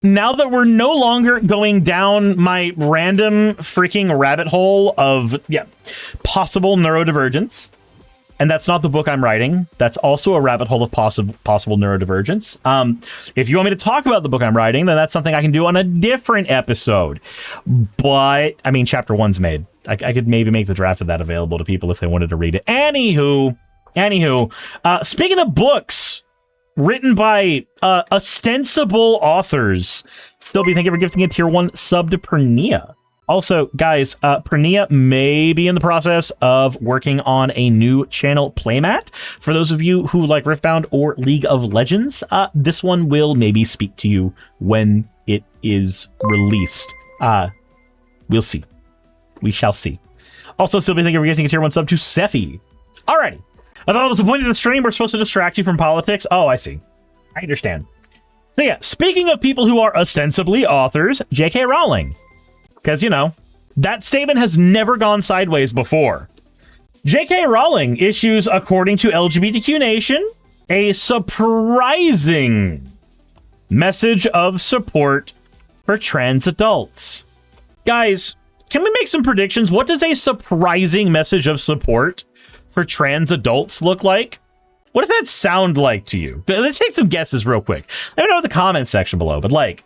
now that we're no longer going down my random freaking rabbit hole of possible neurodivergence, and that's not the book I'm writing, that's also a rabbit hole of possible neurodivergence. If you want me to talk about the book I'm writing, then that's something I can do on a different episode. But I mean, chapter 1's made. I could maybe make the draft of that available to people if they wanted to read it. Anywho, speaking of books written by ostensible authors, Sylvie, thank you for gifting a tier 1 sub to Pernia. Also, guys, Pernia may be in the process of working on a new channel playmat. For those of you who like Riftbound or League of Legends, this one will maybe speak to you when it is released. We'll see. We shall see. Also, Sylvie, thank you for gifting a tier 1 sub to Sephi. Alrighty. I thought it was a point of the stream. We're supposed to distract you from politics. Oh, I see. I understand. So yeah, speaking of people who are ostensibly authors, J.K. Rowling. Because, you know, that statement has never gone sideways before. J.K. Rowling issues, according to LGBTQ Nation, a surprising message of support for trans adults. Guys, can we make some predictions? What does a surprising message of support for trans adults look like? What does that sound like to you? Let's take some guesses real quick. Let me know in the comments section below, but like,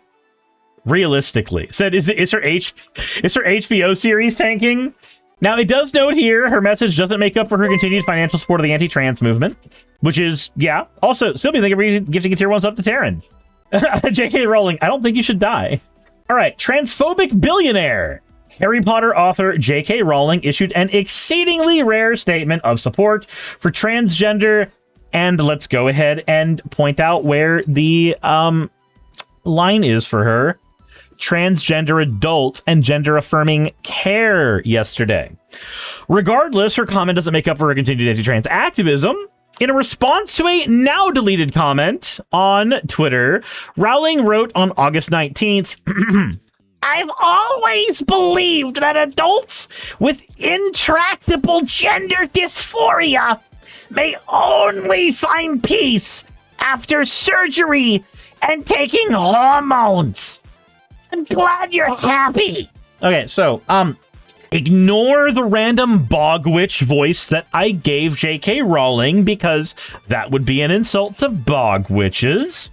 realistically, said is her HBO series tanking? Now, it does note here her message doesn't make up for her continued financial support of the anti-trans movement, which is, yeah. Also, Sylvie, thank you for gifting a tier 1 up to Taryn. J.K. Rowling, I don't think you should die. All right, transphobic billionaire. Harry Potter author J.K. Rowling issued an exceedingly rare statement of support for transgender, and let's go ahead and point out where the line is for her. Transgender adults and gender-affirming care yesterday. Regardless, her comment doesn't make up for her continued anti-trans activism. In a response to a now-deleted comment on Twitter, Rowling wrote on August 19th, I've always believed that adults with intractable gender dysphoria may only find peace after surgery and taking hormones. I'm glad you're happy. Okay, so, ignore the random bog witch voice that I gave J.K. Rowling because that would be an insult to bog witches.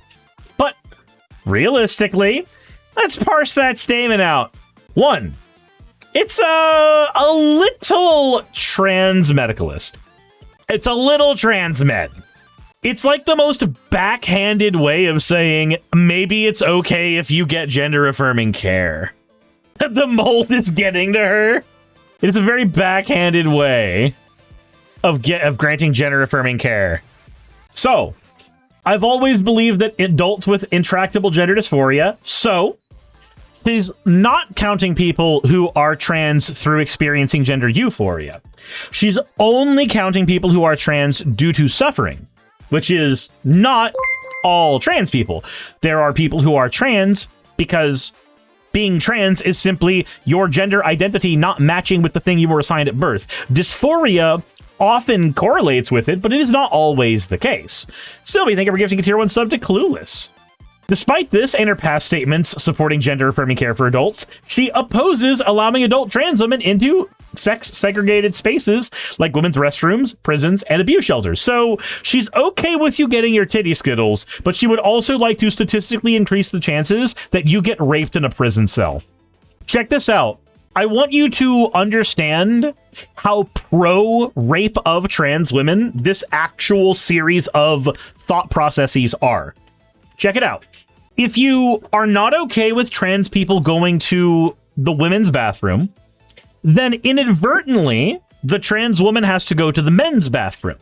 But realistically, let's parse that statement out. 1, it's a little trans medicalist. It's a little trans med. It's like the most backhanded way of saying maybe it's okay if you get gender-affirming care. The mold is getting to her. It is a very backhanded way of granting gender-affirming care. So, I've always believed that adults with intractable gender dysphoria, so she's not counting people who are trans through experiencing gender euphoria. She's only counting people who are trans due to suffering, which is not all trans people. There are people who are trans because being trans is simply your gender identity not matching with the thing you were assigned at birth. Dysphoria often correlates with it, but it is not always the case. Sylvie, thank you for gifting a tier 1 sub to Clueless. Despite this and her past statements supporting gender-affirming care for adults, she opposes allowing adult trans women into sex-segregated spaces like women's restrooms, prisons, and abuse shelters. So she's okay with you getting your titty skittles, but she would also like to statistically increase the chances that you get raped in a prison cell. Check this out. I want you to understand how pro-rape of trans women this actual series of thought processes are. Check it out. If you are not okay with trans people going to the women's bathroom, then inadvertently, the trans woman has to go to the men's bathroom.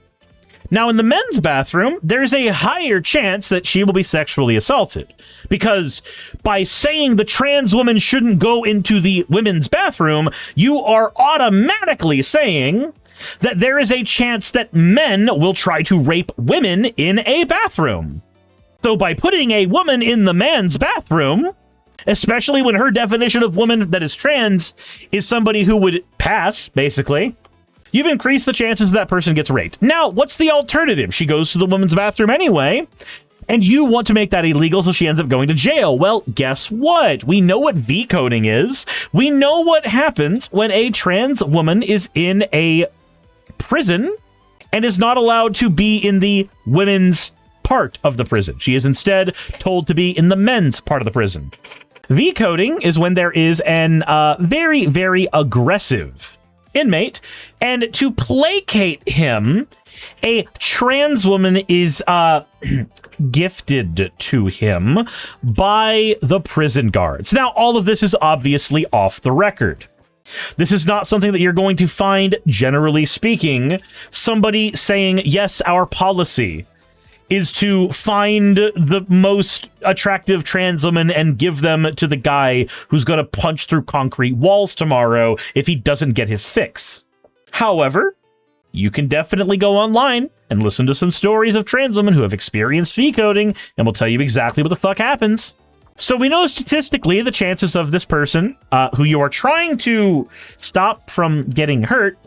Now, in the men's bathroom, there's a higher chance that she will be sexually assaulted. Because by saying the trans woman shouldn't go into the women's bathroom, you are automatically saying that there is a chance that men will try to rape women in a bathroom. So by putting a woman in the man's bathroom, especially when her definition of woman that is trans is somebody who would pass, basically, you've increased the chances that person gets raped. Now, what's the alternative? She goes to the women's bathroom anyway, And you want to make that illegal so she ends up going to jail. Well, guess what? We know what V-coding is. We know what happens when a trans woman is in a prison and is not allowed to be in the women's part of the prison. She is instead told to be in the men's part of the prison. V-coding is when there is an very, very aggressive inmate, and to placate him, a trans woman is gifted to him by the prison guards. Now, all of this is obviously off the record. This is not something that you're going to find, generally speaking, somebody saying, yes, our policy is to find the most attractive trans woman and give them to the guy who's going to punch through concrete walls tomorrow if he doesn't get his fix. However, you can definitely go online and listen to some stories of trans women who have experienced V-coding, and will tell you exactly what the fuck happens. So we know statistically the chances of this person, who you are trying to stop from getting hurt,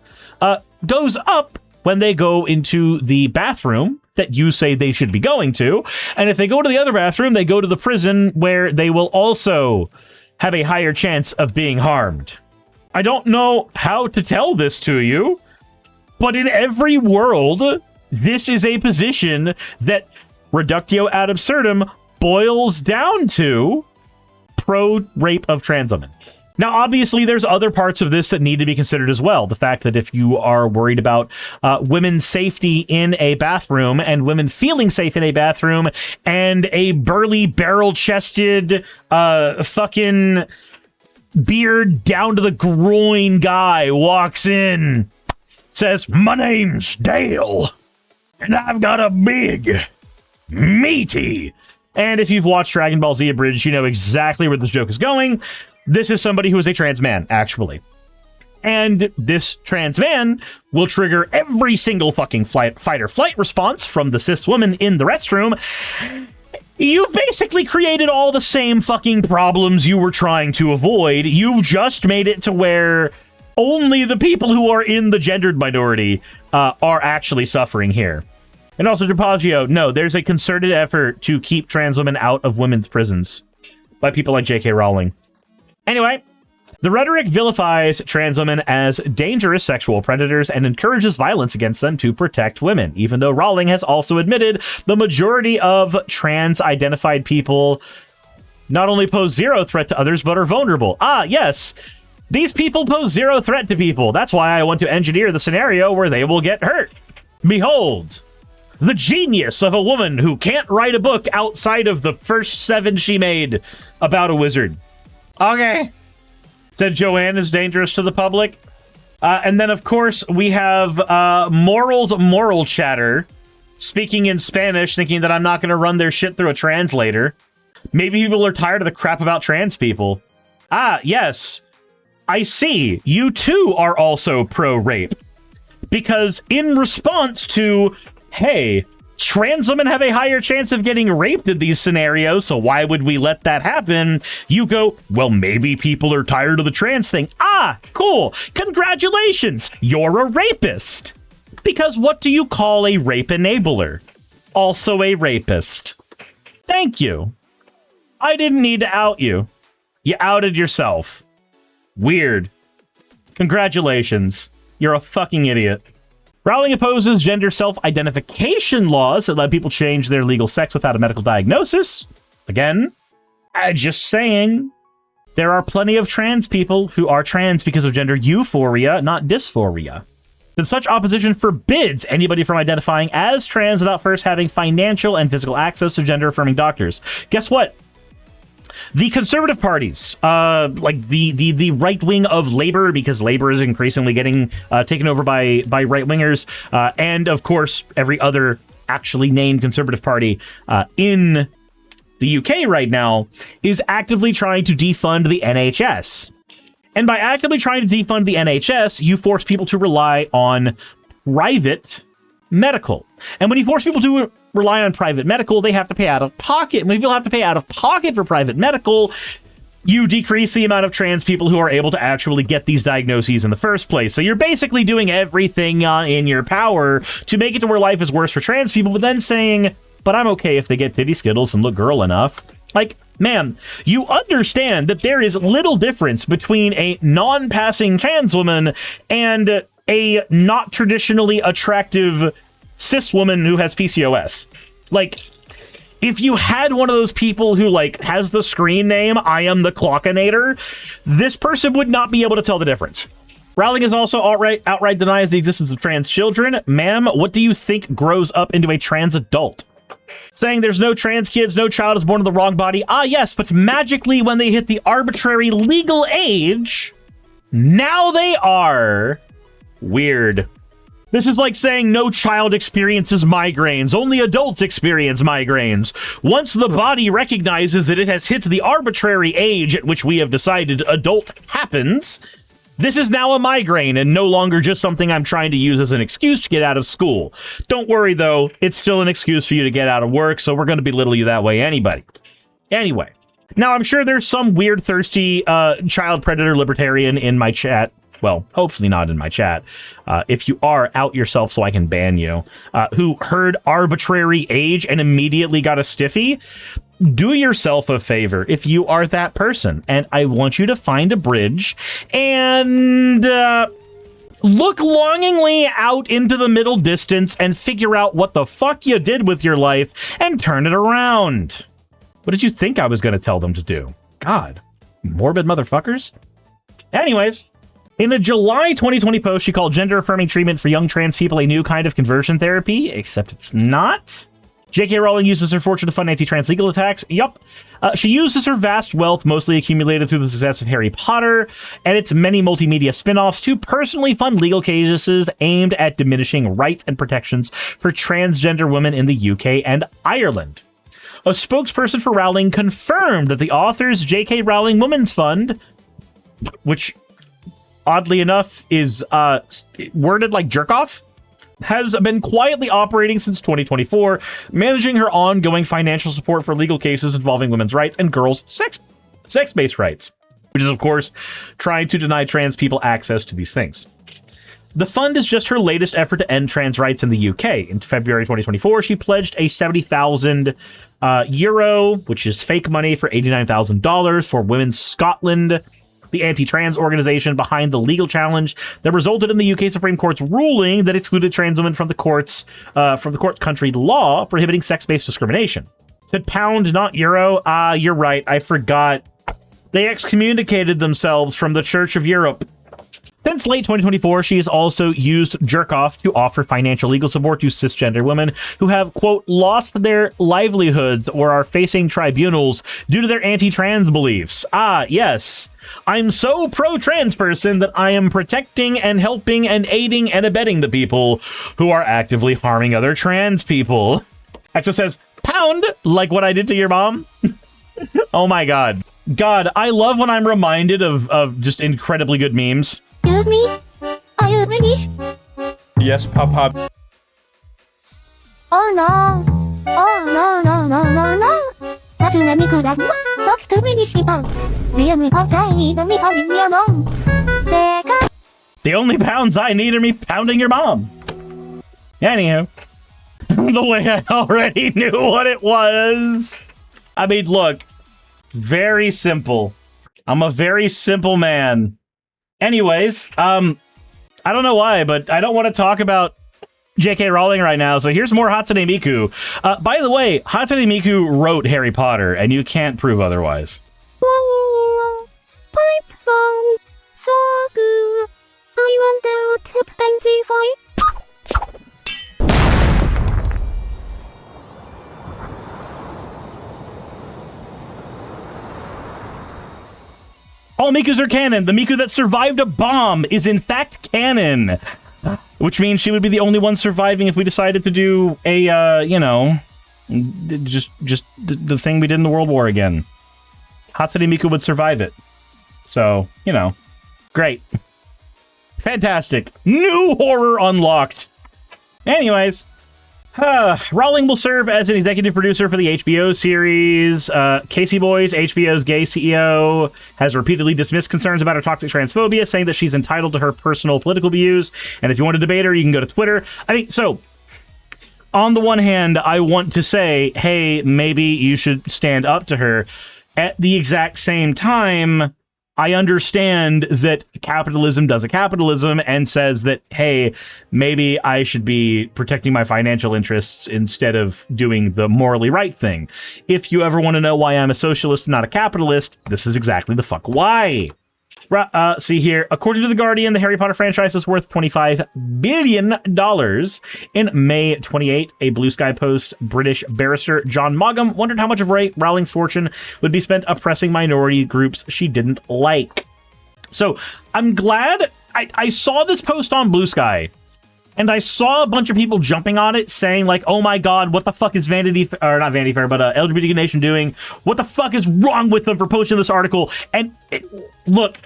goes up when they go into the bathroom that you say they should be going to. And if they go to the other bathroom, they go to the prison where they will also have a higher chance of being harmed. I don't know how to tell this to you, but in every world, this is a position that reductio ad absurdum boils down to pro-rape of trans women. Now, obviously, there's other parts of this that need to be considered as well. The fact that if you are worried about women's safety in a bathroom and women feeling safe in a bathroom, and a burly, barrel-chested, fucking beard down to the groin guy walks in, says, "My name's Dale, and I've got a big, meaty..." And if you've watched Dragon Ball Z Abridged, you know exactly where this joke is going. This is somebody who is a trans man, actually. And this trans man will trigger every single fucking fight or flight response from the cis woman in the restroom. You've basically created all the same fucking problems you were trying to avoid. You just made it to where only the people who are in the gendered minority are actually suffering here. And also, Drapagio, no, there's a concerted effort to keep trans women out of women's prisons by people like J.K. Rowling. Anyway, the rhetoric vilifies trans women as dangerous sexual predators and encourages violence against them to protect women, even though Rowling has also admitted the majority of trans-identified people not only pose zero threat to others, but are vulnerable. Ah, yes, these people pose zero threat to people. That's why I want to engineer the scenario where they will get hurt. Behold, the genius of a woman who can't write a book outside of the first 7 she made about a wizard. Okay. Said Joanne is dangerous to the public. And then, of course, we have Moral's Moral Chatter speaking in Spanish, thinking that I'm not going to run their shit through a translator. Maybe people are tired of the crap about trans people. Ah, yes. I see. You, too, are also pro-rape. Because in response to, hey, trans women have a higher chance of getting raped in these scenarios, so why would we let that happen? You go, well, maybe people are tired of the trans thing. Ah, cool. Congratulations. You're a rapist. Because what do you call a rape enabler? Also a rapist. Thank you. I didn't need to out you. You outed yourself. Weird. Congratulations. You're a fucking idiot. Rowling opposes gender self-identification laws that let people change their legal sex without a medical diagnosis. Again, just saying, there are plenty of trans people who are trans because of gender euphoria, not dysphoria. But such opposition forbids anybody from identifying as trans without first having financial and physical access to gender-affirming doctors. Guess what? The conservative parties, like the right wing of Labor, because Labor is increasingly getting taken over by right-wingers, and of course every other actually named conservative party in the UK right now, is actively trying to defund the NHS. And by actively trying to defund the NHS, you force people to rely on private medical. And when you force people to rely on private medical, they have to pay out of pocket. When people have to pay out of pocket for private medical, you decrease the amount of trans people who are able to actually get these diagnoses in the first place. So you're basically doing everything in your power to make it to where life is worse for trans people, but then saying, but I'm okay if they get titty skittles and look girl enough. Like, man, you understand that there is little difference between a non-passing trans woman and a not traditionally attractive cis woman who has PCOS. Like, if you had one of those people who, like, has the screen name, I am the Clockinator, this person would not be able to tell the difference. Rowling is also outright denies the existence of trans children. Ma'am, what do you think grows up into a trans adult? Saying there's no trans kids, no child is born in the wrong body. Ah, yes, but magically when they hit the arbitrary legal age, now they are. Weird. This is like saying no child experiences migraines, only adults experience migraines. Once the body recognizes that it has hit the arbitrary age at which we have decided adult happens, this is now a migraine and no longer just something I'm trying to use as an excuse to get out of school. Don't worry, though. It's still an excuse for you to get out of work, so we're going to belittle you that way anyway. Now, I'm sure there's some weird, thirsty child predator libertarian in my chat. Well, hopefully not in my chat. If you are, out yourself so I can ban you. Who heard arbitrary age and immediately got a stiffy. Do yourself a favor if you are that person, and I want you to find a bridge and look longingly out into the middle distance and figure out what the fuck you did with your life and turn it around. What did you think I was going to tell them to do? God, morbid motherfuckers. Anyways, in a July 2020 post, she called gender-affirming treatment for young trans people a new kind of conversion therapy, except it's not. J.K. Rowling uses her fortune to fund anti-trans legal attacks. Yup. She uses her vast wealth, mostly accumulated through the success of Harry Potter and its many multimedia spin-offs, to personally fund legal cases aimed at diminishing rights and protections for transgender women in the UK and Ireland. A spokesperson for Rowling confirmed that the author's J.K. Rowling Women's Fund, which, oddly enough, is worded like jerk-off, has been quietly operating since 2024, managing her ongoing financial support for legal cases involving women's rights and girls' sex-based rights, which is, of course, trying to deny trans people access to these things. The fund is just her latest effort to end trans rights in the UK. In February 2024, she pledged a 70,000 euro, which is fake money, for $89,000 for Women's Scotland, the anti-trans organization behind the legal challenge that resulted in the UK Supreme Court's ruling that excluded trans women from the court country law prohibiting sex-based discrimination. Said pound, not euro. You're right. I forgot. They excommunicated themselves from the Church of Europe. Since late 2024, she has also used jerk-off to offer financial legal support to cisgender women who have, quote, lost their livelihoods or are facing tribunals due to their anti-trans beliefs. Ah, yes. I'm so pro-trans person that I am protecting and helping and aiding and abetting the people who are actively harming other trans people. Exo says, pound, like what I did to your mom. Oh my God. God, I love when I'm reminded of just incredibly good memes. Excuse me? Are you British? Yes, Papa. Oh no. Oh no. That's let me go that one. Talk to British people. The only pounds I need are me pounding your mom. Second. The only pounds I need are me pounding your mom. Anyhow. The way I already knew what it was. I mean, look. Very simple. I'm a very simple man. Anyways, I don't know why, but I don't want to talk about J.K. Rowling right now, so here's more Hatsune Miku. By the way, Hatsune Miku wrote Harry Potter, and you can't prove otherwise. Pipe bomb. So good. I want to fancy fight. All Mikus are canon. The Miku that survived a bomb is in fact canon. Which means she would be the only one surviving if we decided to do a, just the thing we did in the World War again. Hatsune Miku would survive it. So, great. Fantastic. New horror unlocked. Anyways. Rowling will serve as an executive producer for the HBO series. Casey Boys, HBO's gay CEO, has repeatedly dismissed concerns about her toxic transphobia, saying that she's entitled to her personal political views. And if you want to debate her, you can go to Twitter. I mean, so, on the one hand, I want to say, hey, maybe you should stand up to her. At the exact same time, I understand that capitalism does a capitalism and says that, hey, maybe I should be protecting my financial interests instead of doing the morally right thing. If you ever want to know why I'm a socialist and not a capitalist, this is exactly the fuck why. See here. According to The Guardian, the Harry Potter franchise is worth $25 billion. In May 28, a Blue Sky Post British barrister, John Mogham, wondered how much of Rowling's fortune would be spent oppressing minority groups she didn't like. So I'm glad I saw this post on Blue Sky, and I saw a bunch of people jumping on it saying like, oh my God, what the fuck is not Vanity Fair, but LGBT Nation doing? What the fuck is wrong with them for posting this article? And look,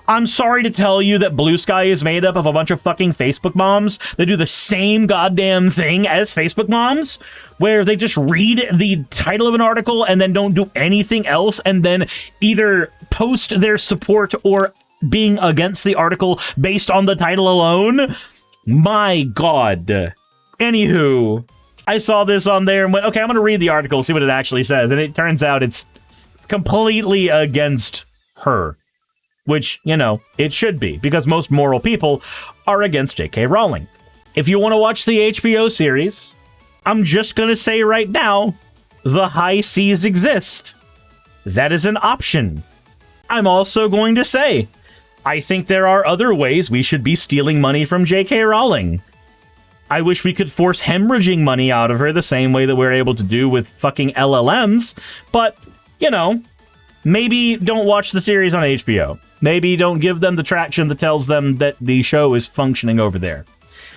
I'm sorry to tell you that Blue Sky is made up of a bunch of fucking Facebook moms that do the same goddamn thing as Facebook moms, where they just read the title of an article and then don't do anything else, and then either post their support or being against the article based on the title alone. My God. Anywho, I saw this on there and went, okay, I'm going to read the article, see what it actually says. And it turns out it's completely against her, which, you know, it should be, because most moral people are against J.K. Rowling. If you want to watch the HBO series, I'm just going to say right now, the high seas exist. That is an option. I'm also going to say, I think there are other ways we should be stealing money from J.K. Rowling. I wish we could force hemorrhaging money out of her the same way that we're able to do with fucking LLMs, but, you know, maybe don't watch the series on HBO. Maybe don't give them the traction that tells them that the show is functioning over there.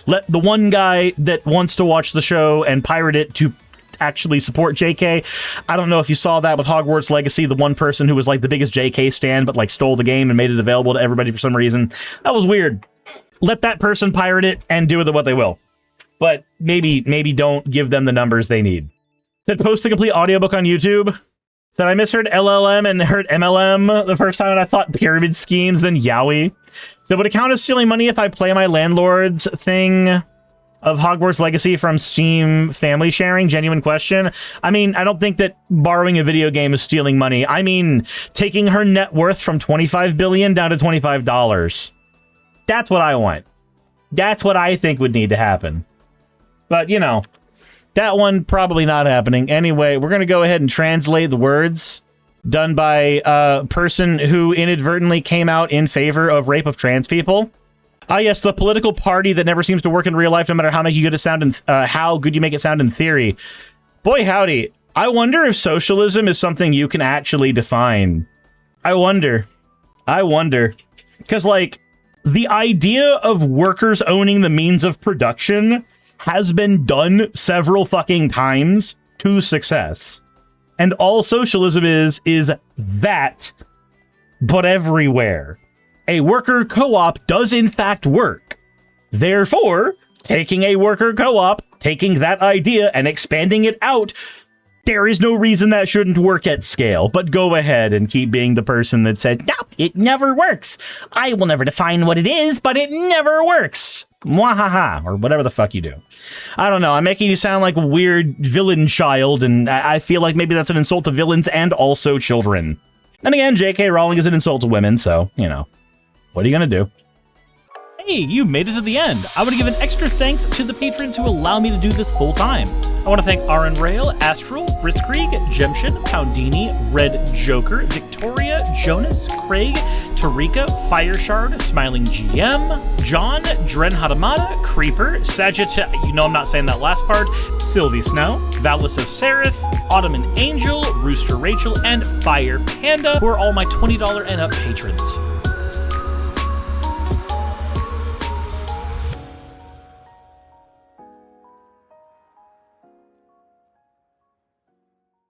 Let the one guy that wants to watch the show and pirate it to actually support JK. I don't know if you saw that with Hogwarts Legacy, the one person who was like the biggest JK stan but like stole the game and made it available to everybody for some reason. That was weird. Let that person pirate it and do with it what they will. But maybe don't give them the numbers they need. Said post the complete audiobook on YouTube. Said I misheard LLM and heard MLM the first time, and I thought pyramid schemes, then Yowie. Said would it count as stealing money if I play my landlord's thing of Hogwarts Legacy from Steam family sharing? Genuine question. I mean, I don't think that borrowing a video game is stealing money. I mean, taking her net worth from $25 billion down to $25. That's what I want. That's what I think would need to happen. But, you know, that one probably not happening. Anyway, we're going to go ahead and translate the words done by a person who inadvertently came out in favor of rape of trans people. Ah, yes, the political party that never seems to work in real life, no matter how good you make it sound in theory. Boy, howdy. I wonder if socialism is something you can actually define. I wonder. Because, like, the idea of workers owning the means of production has been done several fucking times to success. And all socialism is that, but everywhere. A worker co-op does in fact work. Therefore, taking a worker co-op, taking that idea and expanding it out, there is no reason that shouldn't work at scale. But go ahead and keep being the person that said, no, it never works. I will never define what it is, but it never works. Mwahaha, or whatever the fuck you do. I don't know, I'm making you sound like a weird villain child, and I feel like maybe that's an insult to villains and also children. And again, J.K. Rowling is an insult to women, so, you know. What are you gonna do? Hey, you made it to the end. I want to give an extra thanks to the patrons who allow me to do this full time. I want to thank Aaron Rail, Astral, Blitzkrieg, Jemshin, Poundini, Red Joker, Victoria, Jonas, Craig, Tarika, Fireshard, Smiling GM, John, Dren Hadamada, Creeper, Sagitta, you know I'm not saying that last part, Sylvie Snow, Valis of Seraph, Ottoman Angel, Rooster Rachel, and Fire Panda, who are all my $20 and up patrons.